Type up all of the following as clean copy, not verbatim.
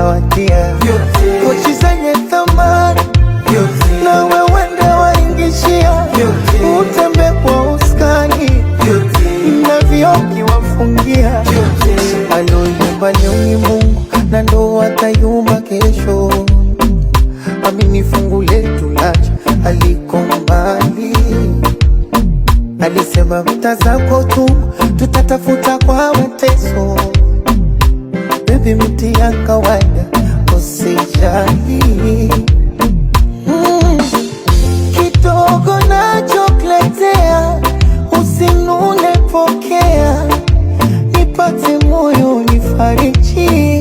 zawadia kochi zenye thamani na wewende waingishia utembe kwa uskani na vioki wafungia aloyumba leo ni Mungu na ndo atayumba kesho. Amini fungu letu lacha aliko mbali, alisema vita zako tu tutatafuta kwa mateso. Baby mti ya kawaida usijali, kidogo nachokuletea usinune, pokea nipate moyo nifariji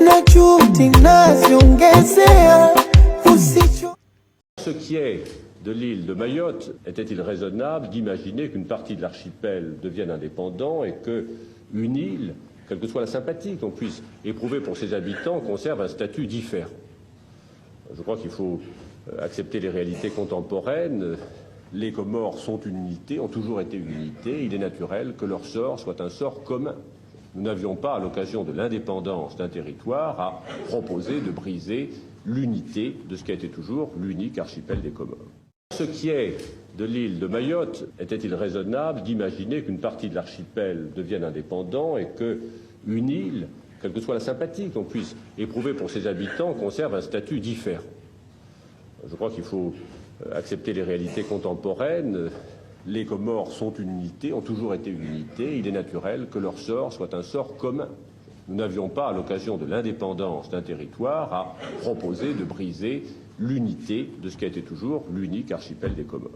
na juhudi naziongezea usicho. Ce qui est de l'île de Mayotte, était-il raisonnable d'imaginer qu'une partie de l'archipel devienne indépendant et qu'une île, quelle que soit la sympathie qu'on puisse éprouver pour ses habitants, conserve un statut différent? Je crois qu'il faut accepter les réalités contemporaines. Les Comores sont une unité, ont toujours été une unité. Il est naturel que leur sort soit un sort commun. Nous n'avions pas, à l'occasion de l'indépendance d'un territoire, à proposer de briser l'unité de ce qui a été toujours l'unique archipel des Comores. Ce qui est de l'île de Mayotte, était-il raisonnable d'imaginer qu'une partie de l'archipel devienne indépendant et qu'une île, quelle que soit la sympathie qu'on puisse éprouver pour ses habitants, conserve un statut différent? Je crois qu'il faut accepter les réalités contemporaines. Les Comores sont une unité, ont toujours été une unité. Il est naturel que leur sort soit un sort commun. Nous n'avions pas, à l'occasion de l'indépendance d'un territoire, à proposer de briser l'unité de ce qui a été toujours l'unique archipel des Comores.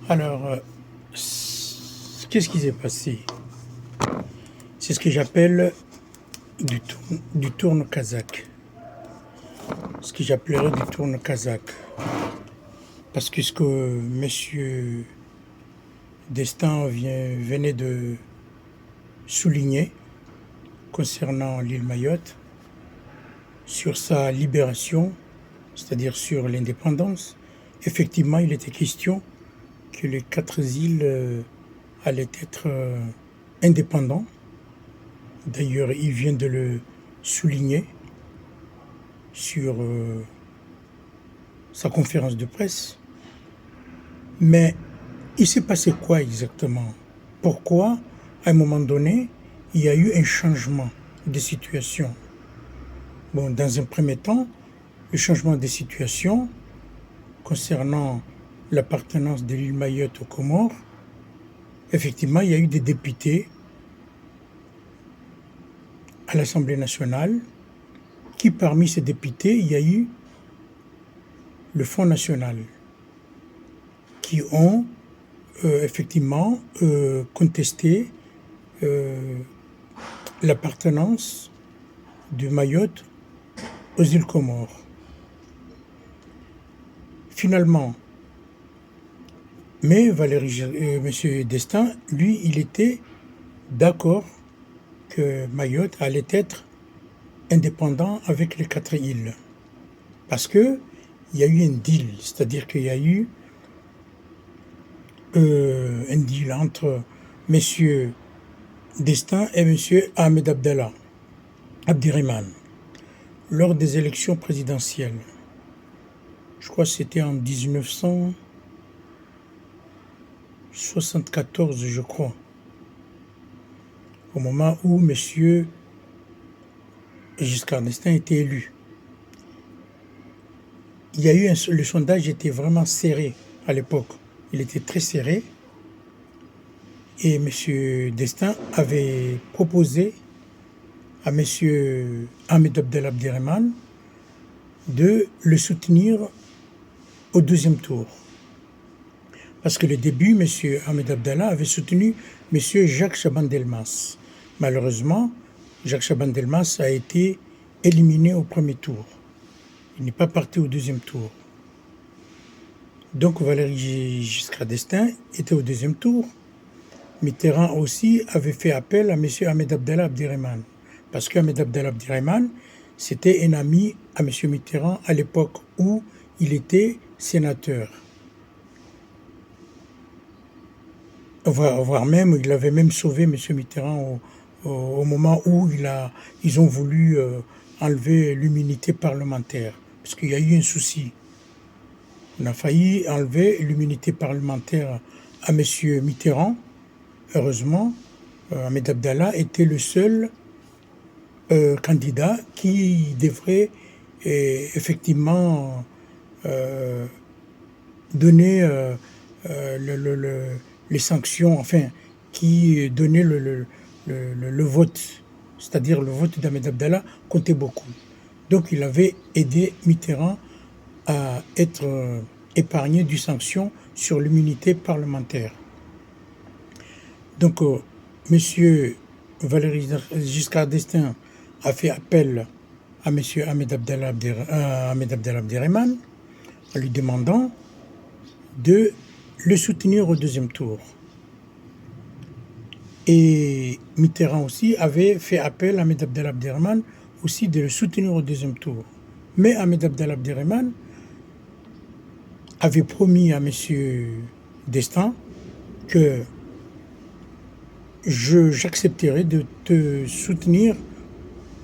Alors, qu'est-ce qui s'est passé? C'est ce que j'appelle du tourne kazakh. Ce que j'appellerais du tourne kazakh. Parce que ce que M. Destin venait de souligner concernant l'île Mayotte, sur sa libération, c'est-à-dire sur l'indépendance, effectivement, il était question que les 4 îles allaient être indépendants. D'ailleurs, il vient de le souligner sur sa conférence de presse. Mais il s'est passé quoi exactement? Pourquoi, à un moment donné, il y a eu un changement de situation? Bon, dans un premier temps, le changement de situation concernant l'appartenance de l'île Mayotte aux Comores, effectivement, il y a eu des députés à l'Assemblée nationale qui, parmi ces députés, il y a eu le Front national qui ont effectivement contesté l'appartenance de Mayotte aux îles Comores. Finalement, mais M. Destin, lui, il était d'accord que Mayotte allait être indépendant avec les 4 îles. Parce que il y a eu un deal, c'est-à-dire qu'il y a eu un deal entre M. Destin et M. Ahmed Abdallah Abdirahman lors des élections présidentielles. Je crois que c'était en 1974, je crois, au moment où M. Giscard d'Estaing était élu. Il y a eu le sondage était vraiment serré à l'époque. Il était très serré. Et M. Destin avait proposé à M. Ahmed Abdallah Abdirahman de le soutenir au 2e tour. Parce que le début, M. Ahmed Abdallah avait soutenu M. Jacques Chaban-Delmas. Malheureusement, Jacques Chaban-Delmas a été éliminé au 1er tour. Il n'est pas parti au 2e tour. Donc Valéry Giscard d'Estaing était au 2e tour. Mitterrand aussi avait fait appel à M. Ahmed Abdallah Abdirahman. Parce qu'Ahmed Abdallah Abdirahman, c'était un ami à M. Mitterrand à l'époque où il était sénateur. Voire même, il avait même sauvé M. Mitterrand au moment où ils ont voulu enlever l'immunité parlementaire, parce qu'il y a eu un souci. On a failli enlever l'immunité parlementaire à M. Mitterrand. Heureusement, Ahmed Abdallah était le seul candidat qui devrait effectivement donner les sanctions, enfin, qui donnait le vote, c'est-à-dire le vote d'Ahmed Abdallah comptait beaucoup. Donc il avait aidé Mitterrand à être épargné d'une sanction sur l'immunité parlementaire. Donc M. Valéry Giscard d'Estaing a fait appel à M. Ahmed Abdallah Abderrahmane en lui demandant de le soutenir au deuxième tour. Et Mitterrand aussi avait fait appel à Ahmed Abdallah Abderrahmane aussi de le soutenir au deuxième tour. Mais Ahmed Abdallah Abderrahmane avait promis à M. d'Estaing que j'accepterai de te soutenir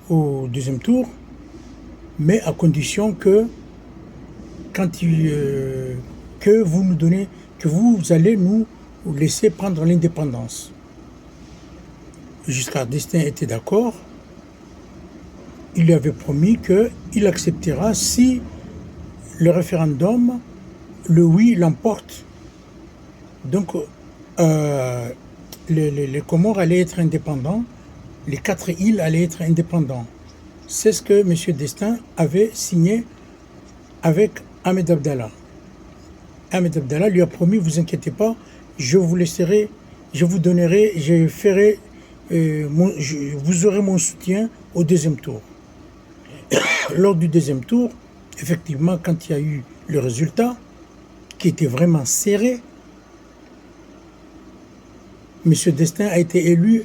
au deuxième tour, mais à condition que vous allez nous laisser prendre l'indépendance. Giscard d'Estaing était d'accord. Il lui avait promis qu'il acceptera si le référendum, le oui, l'emporte. Donc, les Comores allaient être indépendants, les 4 îles allaient être indépendants. C'est ce que M. d'Estaing avait signé avec Ahmed Abdallah. Ahmed Abdallah lui a promis, vous inquiétez pas, je vous laisserai, je vous donnerai, je ferai, vous aurez mon soutien au deuxième tour. Lors du deuxième tour, effectivement, quand il y a eu le résultat, qui était vraiment serré, M. d'Estaing a été élu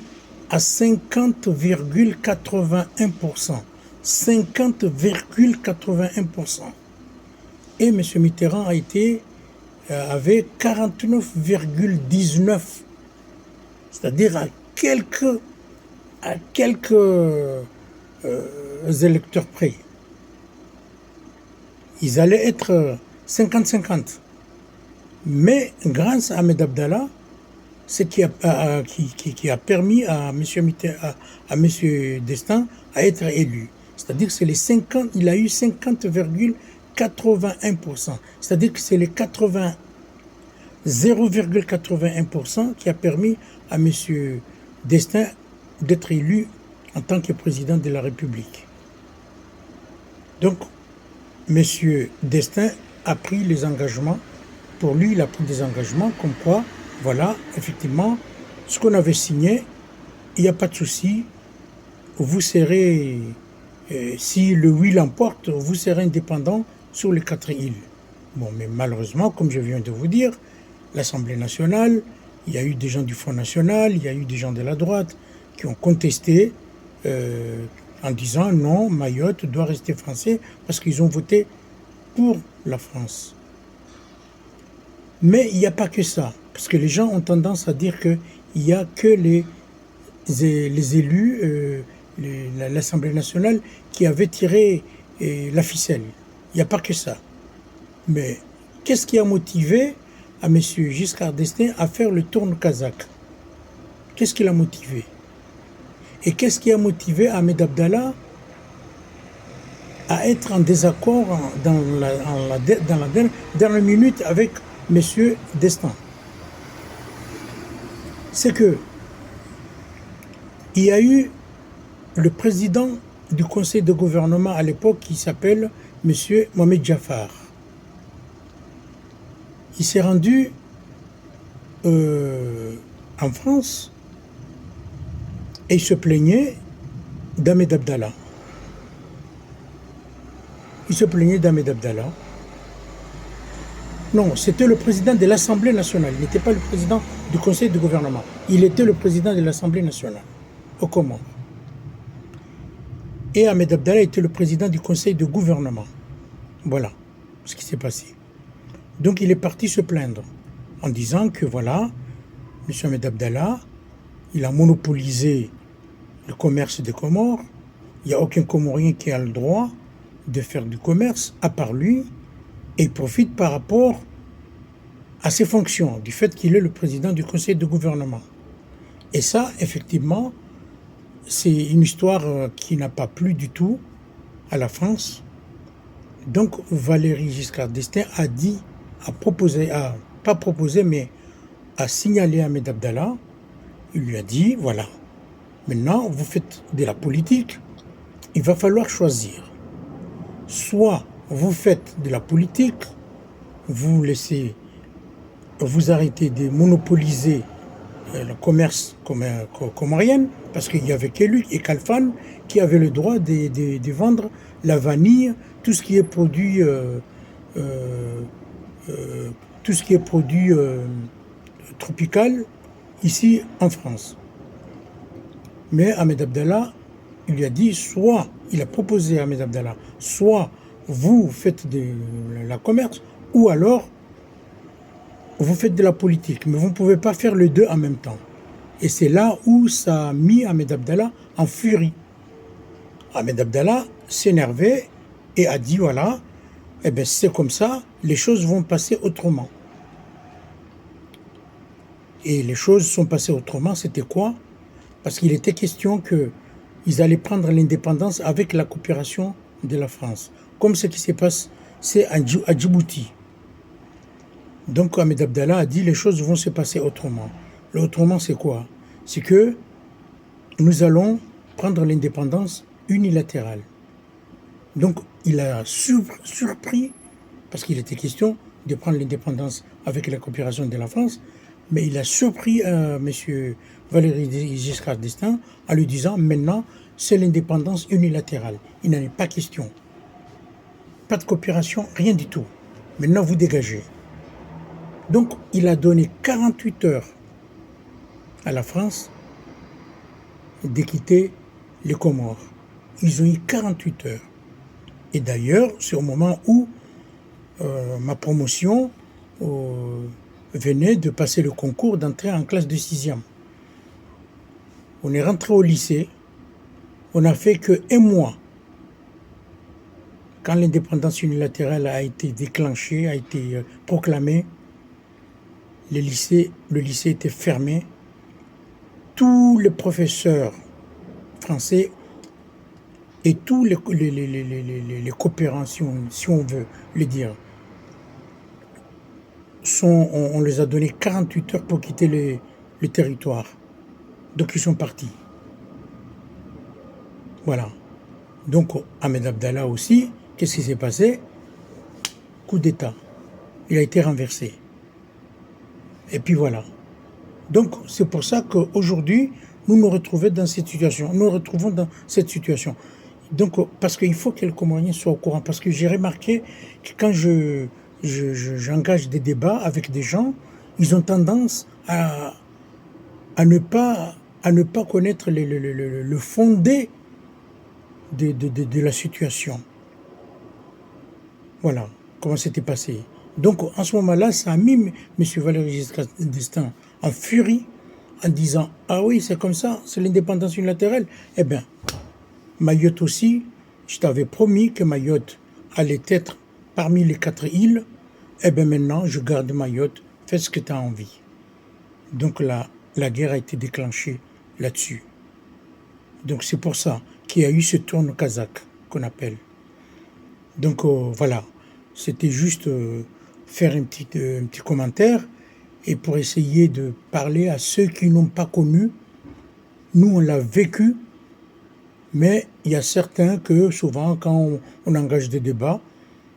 à 50,81%. 50,81%. Et M. Mitterrand a été avait 49,19%. C'est-à-dire à quelques électeurs près. Ils allaient être 50-50. Mais grâce à Ahmed Abdallah, ce qui a permis à M. d'Estaing à être élu. C'est-à-dire que c'est les 50, il a eu 50,81%. C'est-à-dire que c'est les 0,81% qui a permis à M. d'Estaing d'être élu en tant que président de la République. Donc, M. d'Estaing a pris les engagements. Pour lui, il a pris des engagements comme quoi, voilà, effectivement, ce qu'on avait signé, il n'y a pas de souci. Vous serez, si le oui l'emporte, vous serez indépendant sur les 4 îles. Bon, mais malheureusement, comme je viens de vous dire, l'Assemblée nationale, il y a eu des gens du Front National, il y a eu des gens de la droite qui ont contesté en disant non, Mayotte doit rester français parce qu'ils ont voté pour la France. Mais il n'y a pas que ça, parce que les gens ont tendance à dire qu'il n'y a que les élus, l'Assemblée nationale, qui avaient tiré la ficelle. Il n'y a pas que ça. Mais qu'est-ce qui a motivé à M. Giscard d'Estaing à faire le tourne kazakh? Qu'est-ce qui l'a motivé? Et qu'est-ce qui a motivé Ahmed Abdallah à être en désaccord dans la dernière minute avec M. d'Estaing? C'est que il y a eu le président du conseil de gouvernement à l'époque qui s'appelle M. Mohamed Jaffar. Il s'est rendu en France et il se plaignait d'Ahmed Abdallah. Il se plaignait d'Ahmed Abdallah. Non, c'était le président de l'Assemblée nationale. Il n'était pas le président du conseil de gouvernement. Il était le président de l'Assemblée nationale, aux Comores. Et Ahmed Abdallah était le président du conseil de gouvernement. Voilà ce qui s'est passé. Donc il est parti se plaindre en disant que voilà, M. Ahmed Abdallah, il a monopolisé le commerce des Comores. Il n'y a aucun Comorien qui a le droit de faire du commerce, à part lui, et il profite par rapport à ses fonctions, du fait qu'il est le président du conseil de gouvernement. Et ça, effectivement, c'est une histoire qui n'a pas plu du tout à la France. Donc Valéry Giscard d'Estaing a signalé à Ahmed Abdallah, il lui a dit, voilà, maintenant vous faites de la politique, il va falloir choisir. Soit vous faites de la politique, vous arrêtez de monopoliser le commerce comorien, parce qu'il n'y avait que lui et Khalfan qui avaient le droit de vendre la vanille, tout ce qui est produit, tropical ici en France. Mais Ahmed Abdallah, il lui a dit, il a proposé à Ahmed Abdallah, soit vous faites de la commerce, ou alors vous faites de la politique, mais vous ne pouvez pas faire les deux en même temps. Et c'est là où ça a mis Ahmed Abdallah en furie. Ahmed Abdallah s'énervait et a dit, voilà, eh bien c'est comme ça, les choses vont passer autrement. Et les choses sont passées autrement, c'était quoi? Parce qu'il était question qu'ils allaient prendre l'indépendance avec la coopération de la France, comme ce qui se passe à Djibouti. Donc Ahmed Abdallah a dit les choses vont se passer autrement. L'autrement c'est quoi? C'est que nous allons prendre l'indépendance unilatérale. Donc il a surpris, parce qu'il était question de prendre l'indépendance avec la coopération de la France, mais il a surpris M. Valéry Giscard d'Estaing en lui disant maintenant c'est l'indépendance unilatérale. Il n'en est pas question. Pas de coopération, rien du tout. Maintenant vous dégagez. Donc il a donné 48 heures à la France de quitter les Comores. Ils ont eu 48 heures. Et d'ailleurs, c'est au moment où ma promotion venait de passer le concours d'entrée en classe de 6e. On est rentré au lycée, on n'a fait que 1 mois. Quand l'indépendance unilatérale a été déclenchée, a été proclamée, le lycée était fermé. Tous les professeurs français et tous les coopérants, si on veut le dire, on les a donné 48 heures pour quitter le territoire. Donc ils sont partis. Voilà. Donc Ahmed Abdallah aussi, qu'est-ce qui s'est passé? Coup d'État. Il a été renversé. Et puis voilà. Donc c'est pour ça qu'aujourd'hui, nous nous retrouvons dans cette situation. Donc parce qu'il faut que les Comoriens soient au courant. Parce que j'ai remarqué que quand j'engage des débats avec des gens, ils ont tendance à ne pas connaître le fondé de la situation. Voilà comment c'était passé. Donc en ce moment-là, ça a mis M. Valéry Giscard d'Estaing en furie en disant « Ah oui, c'est comme ça, c'est l'indépendance unilatérale ». Eh bien, Mayotte aussi, je t'avais promis que Mayotte allait être parmi les 4 îles. Eh bien maintenant, je garde Mayotte, fais ce que tu as envie. Donc la guerre a été déclenchée là-dessus. Donc c'est pour ça qu'il y a eu ce tourne kazakh qu'on appelle. Donc voilà, c'était juste faire un petit commentaire et pour essayer de parler à ceux qui n'ont pas connu. Nous, on l'a vécu, mais il y a certains que souvent, quand on engage des débats,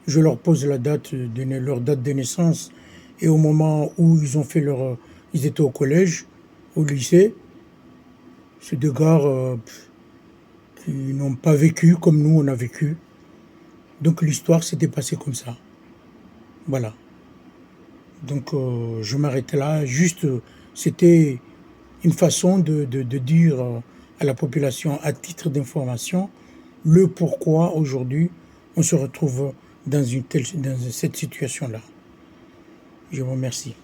je leur pose leur date de naissance et au moment où ils ont fait ils étaient au collège, au lycée, c'est des gars qui n'ont pas vécu comme nous on a vécu. Donc l'histoire s'était passée comme ça. Voilà. Donc je m'arrête là. Juste, c'était une façon de dire à la population, à titre d'information, le pourquoi aujourd'hui on se retrouve dans cette situation-là. Je vous remercie.